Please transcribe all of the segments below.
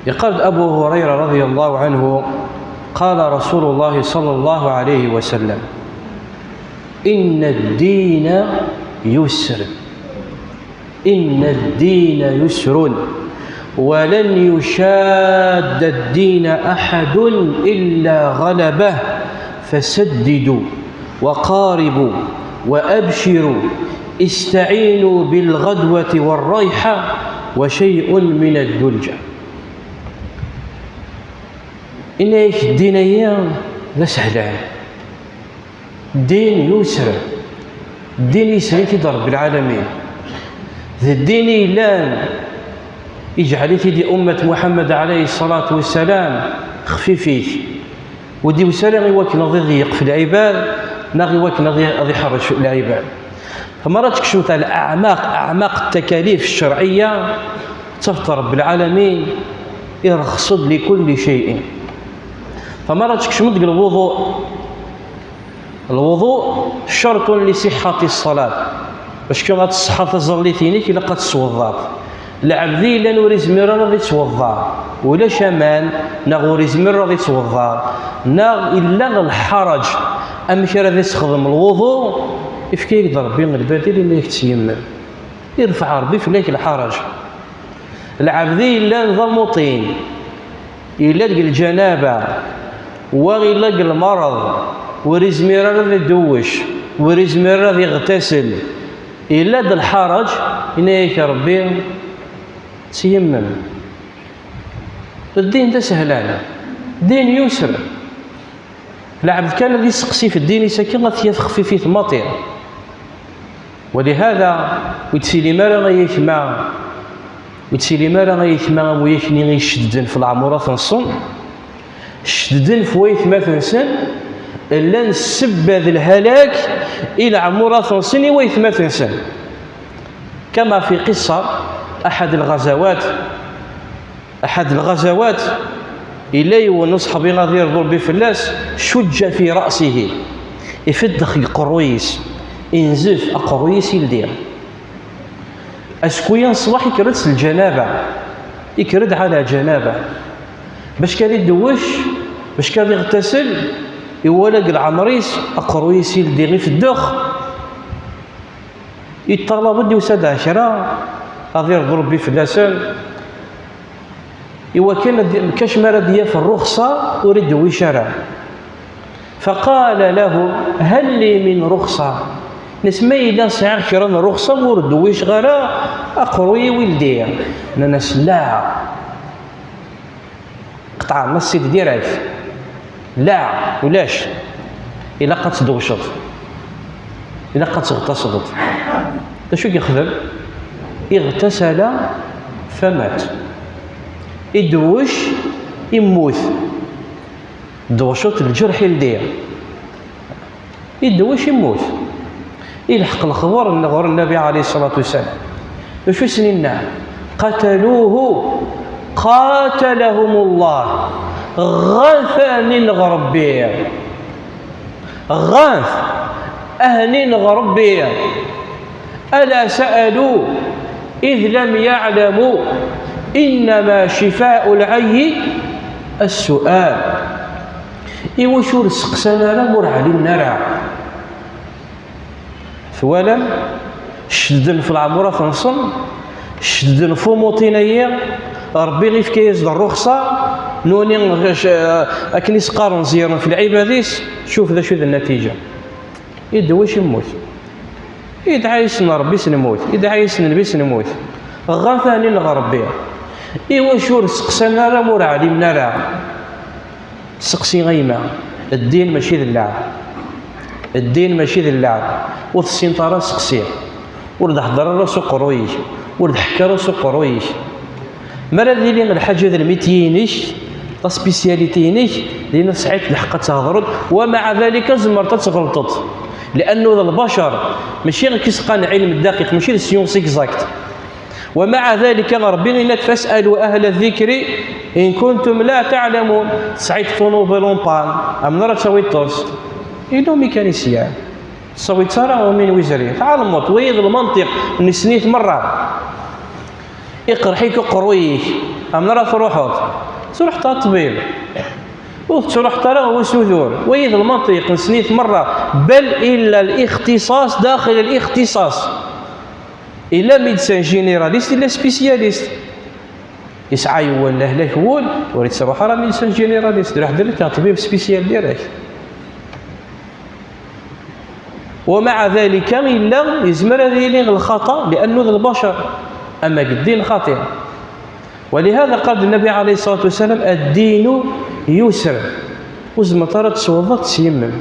يقول أبو هريرة رضي الله عنه قال رسول الله صلى الله عليه وسلم: إن الدين يسر، إن الدين يسر، ولن يشاد الدين أحد إلا غلبه، فسددوا وقاربوا وأبشروا، استعينوا بالغدوة والريحة وشيء من الدلجة. إن الدين لا سهلان، الدين يسر، الدين يسر كده رب العالمين. الدين لان يجعل دي أمة محمد عليه الصلاة والسلام خفيفيت، ودي وسلام يوك نضي ضيق في العباد، نغي وك نضي حرج في العباد. فمرات تكشف على أعماق التكاليف الشرعية تفت رب العالمين يرخصد لكل شيء. فمرات تكشف الوضوء شرط لصحة الصلاة، باش كما تصحى تظلي ثينيك إلا قد توضأت. العبدي إلا نوريز مرة غادي يتوضأ، ولا شمان نغوريز مرة غادي يتوضأ، إلا الحرج أمك راه يستخدم الوضوء يفكيك ربي من البردي اللي يتيمم يرفع ربي فيك الحرج. العبدي إلا نظام طين، إلا الجنابة وإلا المرض وريز مرة غادي يدوش وريز مرة غادي يغتسل، إلا الحرج إنايك ربي تيمم. الدين ده سهلان، الدين يسر. العبد كان الذي يسقسي في الدين يسكن يخفي فيه المطير، ولهذا ويتسيلي ما راه غيثما ويكني غيشدن في العمورة تنصن شددن في ويثما تنسن إلا نسب هذا الهلاك إلى عمورة تنصن ويثما تنسن. كما في قصة أحد الغزوات إلي ونصحبي غادي يرضو بفلاس شج في رأسه يفدخ القرويس ينزف أقرويس يلدير أسكويا صباح يكرد الجنابة، يكرد على جنابة باش كان يدوش باش كان يغتسل يولق العمريس أقرويس يلدير في الدخ يطلب بدي وساد عشرة غادي يرضو ربي فلاسان. إوا كان كشمرة ديال في الرخصة أريد وشرع، فقال له: هل لي من رخصة؟ نسمي إلا سعر كران رخصة ورد ويش غير أقروي ولدي ناس لا قطع نص ديالك لا ولاش إلا قد تدوشط إلا قد تغتصبت. شو يخدم؟ اغتسل فمات، يدوش يموت، دوشط الجرح يلديه يدوش يموت. يلحق الخبر غور النبي عليه الصلاة والسلام وشو سنينا قتلوه قاتلهم الله غاث غربية غاث أهل غربية ألا سألوا إذ لم يعلموا إنما شفاء العي السؤال. إيوشور سقسنا لا مر علينا راه ثوالا شدن في العمورة تنصن شدن فوموطينية ربي غير كيز الرخصة نوني أكني سقارن زيرن في العباديس. شوف ذا شو ذا النتيجة، يدويش يموت، يدعى يسن ربي سنموت، يدعى يسن النبي سنموت غاثاني الغربية. إيوا شور سقسنا راه مور علمنا راه سقسي غيمة. الدين ماشي ذا اللعب، الدين ماشي ذا اللعب. والسنطرة سقسيه ورد حضر راسو قرويش ورد حكى راسو قرويش مرة ذي الحاجة ذا الميتينيش لا سبيسياليتينيش لأن ساعات الحق تهضرد ومع ذلك زمرت تغلطت، لأنه ذا البشر ماشي غير كيسقان علم الدقيق ماشي السيونس اكزاكت. ومع ذلك ربي إنك فاسألوا أهل الذكر إن كنتم لا تعلمون. سعيد طونو بلومبان أم نرى تسوي الطرس إنه ميكانيسيان تسوي ترى ومن وزري تعلم طويل المنطق نسنيت مرة يقرحيك قرويك أمن راه تروح تا الطبيب وتروح ترى هو سذور ويد المنطق نسنيت مرة بل إلا الاختصاص داخل الاختصاص إلا ميدسان جينيراليست إلا سبيسياليست يسعى يولى لك هو وريت تروح راه ميدسان جينيراليست راح دير لك طبيب سبيسيال ديالك. ومع ذلك إلا يزمر هذه الخطأ لأنه ذو البشر أما الدين خطير. ولهذا قال النبي عليه الصلاة والسلام الدين يسر وزم طرد صوضت سيمم.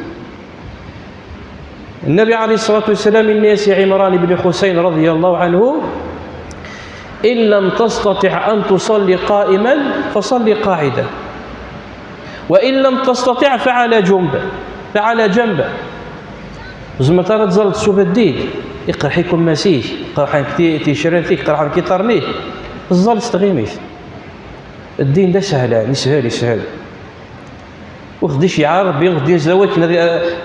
النبي عليه الصلاة والسلام من ناس عمران بن حسين رضي الله عنه إن لم تستطع أن تصلي قائما فصلي قاعدا وإن لم تستطع فعلى جنب زعما ترى تزلط شوف الدين يقرا حيكم مسيح يقرا حيك تيشرنتيك يقرا حيك ترنيه الزل استغيميت الدين ده سهل يسهل وخديش يعرف بين غدي زواك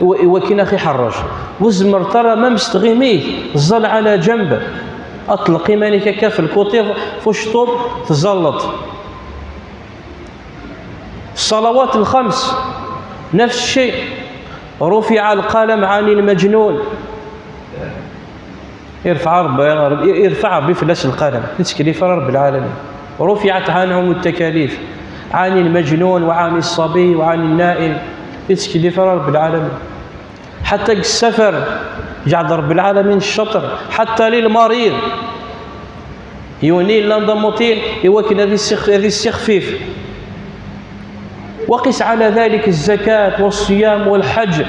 وكين اخي حرج وزمر ترى ما مستغيميه الزل على جنب اطلق يمانك هكا في الكوطي فشطب تزلط. الصلوات الخمس نفس الشيء رفع القلم عن المجنون يرفع ربي فلاس القلم تكليف رب العالمين رفعت عنهم التكاليف عن المجنون وعن الصبي وعن النائم تكليف رب العالمين حتى السفر جعل رب العالمين الشطر حتى للمريض يونيل لنضمطين يوكل هذه السخفيف. وقس على ذلك الزكاة والصيام والحج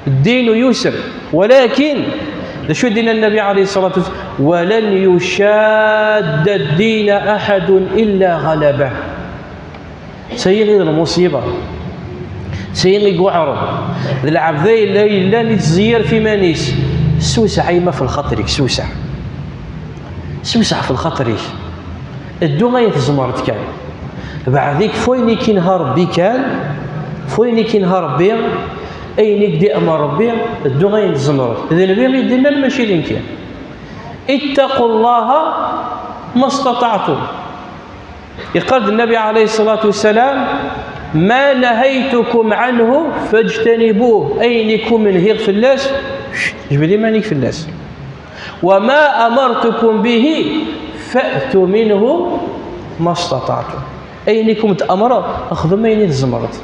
الدين يسر ولكن شو دين النبي عليه الصلاة والسلام ولن يشاد الدين أحد إلا غلبه. سيغي المصيبة سيغي قعرب العبدي لا نتزير في مانيس سوسع عيمة في الخطرك سوسع في الخطرك الدنيا يتزمرت كان بعديك فويني كي نهار بي كان فويني كي نهار بي اينيك دي امر ربي الدنيا يتزمرت اذا نبي يدينا الماشي لينكين اتقوا الله ما استطعتم. يقول النبي عليه الصلاة والسلام ما نهيتكم عنه فاجتنبوه اينكم من هيغ فلاس جبدي مانيك فلاس وما امرتكم به فاتوا منه ما استطعتم اينكم تامر اخذوا ما يتزمرت.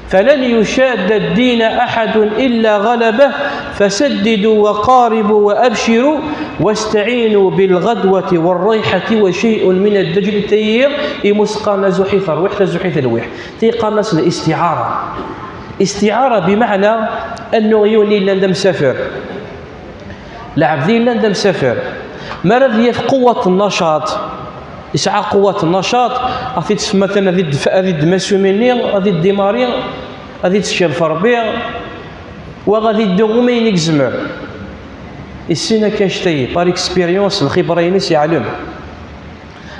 فلن يشاد الدين أحد إلا غلبه فسددوا وقاربوا وأبشروا واستعينوا بالغدوة والريحة وشيء من الدجل تيير إمسقان زحيث الروح زحيث الويح تيقنص الاستعارة بمعنى أنه يوني لندم سفر العبدين لندم سفر مرض في قوة النشاط يسعى قوة النشاط غادي مثلا هذه الدماسو مني غادي الديماري غادي تشير فربيع وغادي يدو ما ينكزمر السنة كاشتي بار اكسبيريونس الخبرة ينس يعلم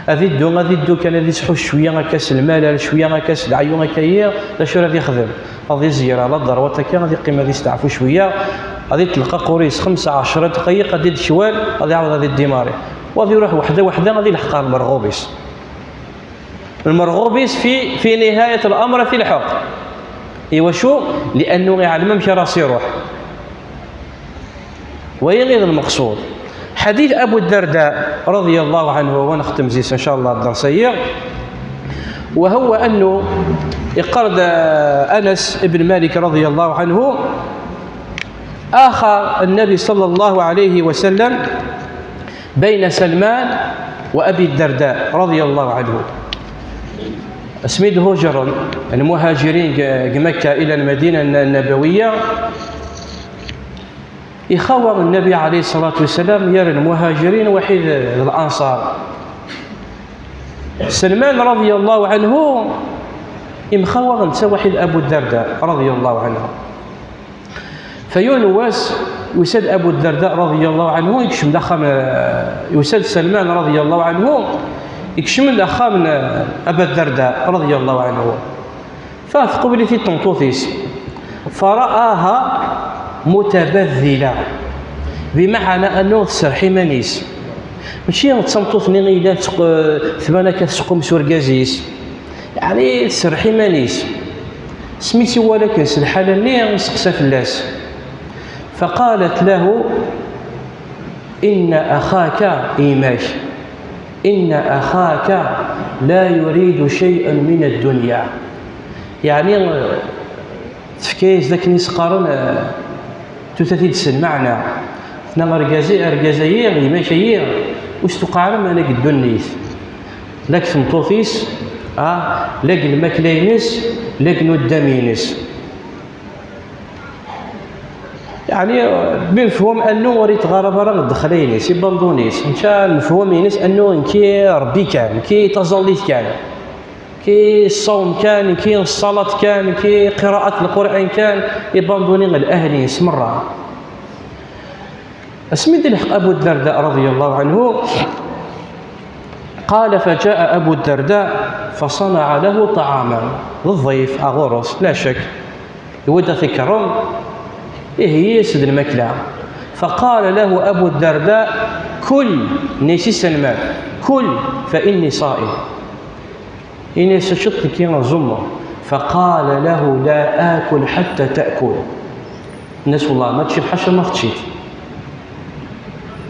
غادي يدو كان غادي تحوس شوية كاس الملل شوية كاس العيون هكايا لا شو غادي يخدم غادي يزير على الضروات هكا غادي يقيم غادي يستعفو شوية غادي تلقى قريص 15 دقيقة غادي الشوال غادي يعاود غادي الديماري وغادي يروح وحده غادي يلحق المرغوبيس في نهاية الأمر في الحق إيوا شو لأنه يعلم مشى راسي يروح ويغير المقصود. حديث أبو الدرداء رضي الله عنه ونختم زيس إن شاء الله الدرسية وهو أنه يقرد أنس بن مالك رضي الله عنه آخى النبي صلى الله عليه وسلم بين سلمان وأبي الدرداء رضي الله عنه. اسميد هجر المهاجرين مكة إلى المدينة النبوية يخوض النبي عليه الصلاة والسلام يرى المهاجرين وحيد الأنصار. سلمان رضي الله عنه يمخوض انت وحيد أبو الدرداء رضي الله عنه فيونواس يسد أبو الدرداء رضي الله عنه يكشم دخم يسد سلمان رضي الله عنه يكشم دخم أبا الدرداء رضي الله عنه فقبل في طنطوثيس فرآها متبذلة بمعنى أنه تسرحي منيس ماشي تصمتوثني غير ثمانة كتسقم سوركازيس يعني تسرحي مانيس سميتي ولكن الحالة اللي نسقسى فلاس. فقالت له إن أخاك إيماش إن أخاك لا يريد شيئا من الدنيا، يعني تفكيز ذاك نسقارن تثثيد سن معنا ثنا أرجازية إيماشية واستقعر ما لك الدنيس لك ثمطوثيس لك الماكلينس لك ندمينس. يعني بنفهم انه وريت غرابه راه دخلينيس يبلدونيس ان شاء الله نفهمينيس انه كي ربي كان كي تظليت كان كي الصوم كان كي الصلاه كان كي قراءه القران كان يبلدوني الاهلي مره. اسمي الحق ابو الدرداء رضي الله عنه قال فجاء ابو الدرداء فصنع له طعاما للضيف اغورس لا شك يود في كرم هي سد الماكله. فقال له ابو الدرداء كل نيسي سلمان كل فاني صائم اني سشط كي نزمه. فقال له لا اكل حتى تاكل. الناس والله ما تشي الحشا ما تشيت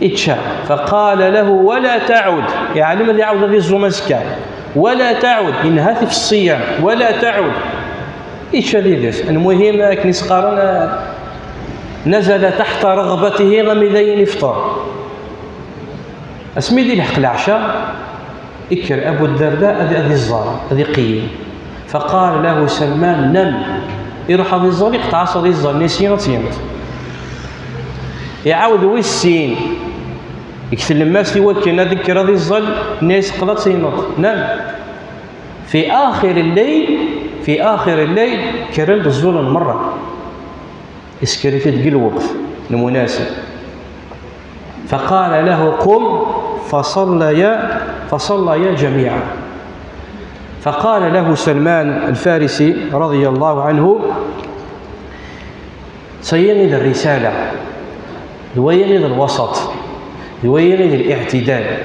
اتشا. فقال له ولا تعد يعني من يعود ذي الزمسكا ولا تعد انها في الصيام ولا تعد اتشا ذي المهم كنيس قارن نزل تحت رغبته غمذين يفطر. اسمي ذي الحق العشاء اكر ابو الدرداء هذه الزار هذه قيم. فقال له سلمان نم يروح هذه الزار يقطع هذه الزار نسينا تيمت يعاود ويسين يكتب الماس يوكل ذكر هذه الزار ناس قضت سينط نم. في اخر الليل كرم بالزول مره اسكريت تقل الوقت المناسب. فقال له قم فصليا جميعا. فقال له سلمان الفارسي رضي الله عنه سيني الرسالة دويني الوسط دويني الاعتدال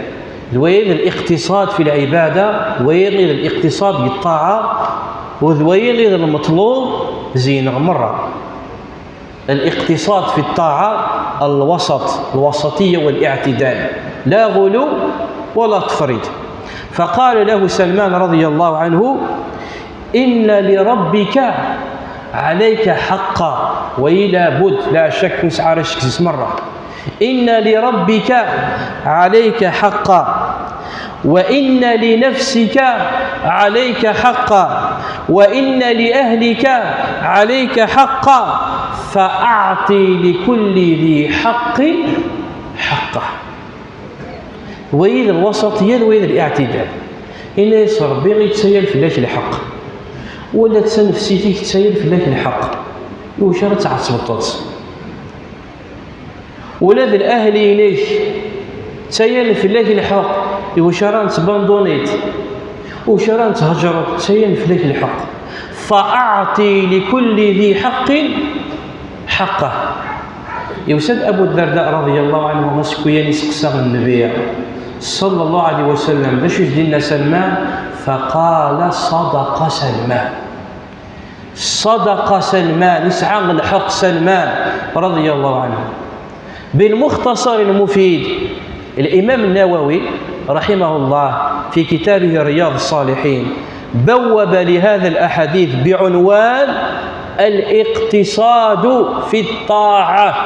دويني الاقتصاد في العبادة دويني الاقتصاد بالطاعة وذويني المطلوب زين مرة. الاقتصاد في الطاعة الوسطية والاعتدال لا غلو ولا تفريط. فقال له سلمان رضي الله عنه إن لربك عليك حقا وإلى بد لا شك نسعرش مرة إن لربك عليك حقا وإن لنفسك عليك حقا وإن لأهلك عليك حقا فأعطي لكل ذي حق حقه. وإذا الوسطية وإذا الاعتدال إن يصير ربي يتسيل في ذاك الحق ولا تنفسيتك تسيل في ذاك الحق وش راه تعصبطات ولا ذا الأهل إليك تسيل في ذاك الحق وش راه تباندونيت وش راه تهجرت تسيل في ذاك الحق. فأعطي لكل ذي حق حقه. يوسد أبو الدرداء رضي الله عنه مسكويا يسقسى النبي صلى الله عليه وسلم باش يدينا سلمان. فقال صدق سلمان يسعى الحق سلمان رضي الله عنه. بالمختصر المفيد الإمام النووي رحمه الله في كتابه رياض الصالحين بوب لهذا الأحاديث بعنوان الاقتصاد في الطاعة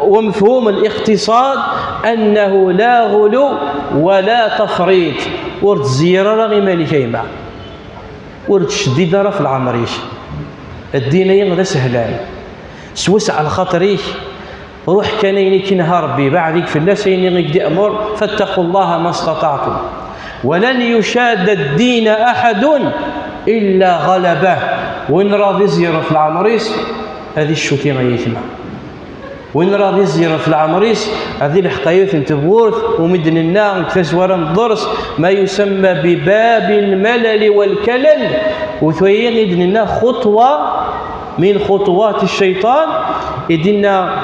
ومفهوم الاقتصاد أنه لا غلو ولا تفريط. ورد الزيارة راه غير مالي كايمة ورد الشديد راه في العمريش الدينية غدا سهلان سوس على خاطريك روح كانيني كي نهار ربي بعدك في الله سيني غيدي أمر فاتقوا الله ما استطعتم ولن يشاد الدين أحد إلا غلبه. وإن راضي زيارة في العمريس هذه الشوكي غيثمة وإن راضي زيارة في العمريس هذه الحقايات نتبورث ومدن النار كتسورا الضرس ما يسمى بباب الملل والكلل وثوين يدنا خطوة من خطوات الشيطان يدنا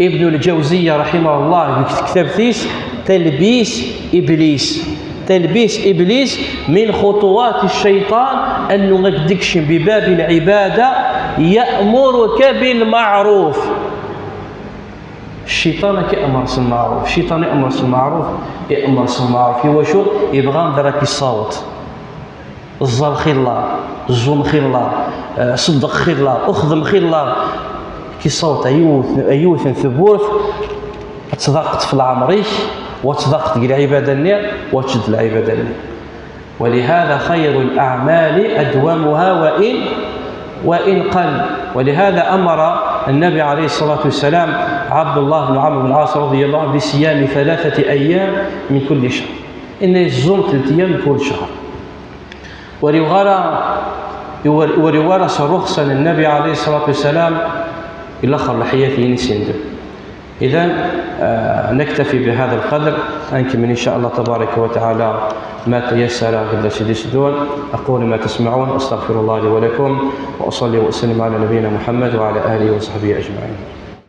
ابن الجوزية رحمه الله في كتاب ثيس تلبيس إبليس. تلبيس إبليس من خطوات الشيطان أنه غيدكش بباب العبادة يأمرك بالمعروف. الشيطان كيأمر بالمعروف، الشيطان يأمر بالمعروف، يأمر بالمعروف. هو شو يبغى ندرك الصوت، الزر خير الله، الزوم خير الله، صدق خير الله، أخدم خير الله. كي صوت أيوث ثبوت تصدقت في العمريك وتصدقت العبادة النير وتشد العبادة النير. ولهذا خير الأعمال أدومها وإن قل. ولهذا أمر النبي عليه الصلاة والسلام عبد الله بن عمرو بن العاص رضي الله عنه بصيام 3 أيام من كل شهر. إن يصوم 3 أيام من كل شهر. ورورث رخصة للنبي عليه الصلاة والسلام إلى آخر لحياته نسيندم. إذا نكتفي بهذا القدر، نكمل إن شاء الله تبارك وتعالى ما تيسر في سيدي السدود. أقول ما تسمعون، أستغفر الله لي ولكم، وأصلي وأسلم على نبينا محمد وعلى آله وصحبه أجمعين.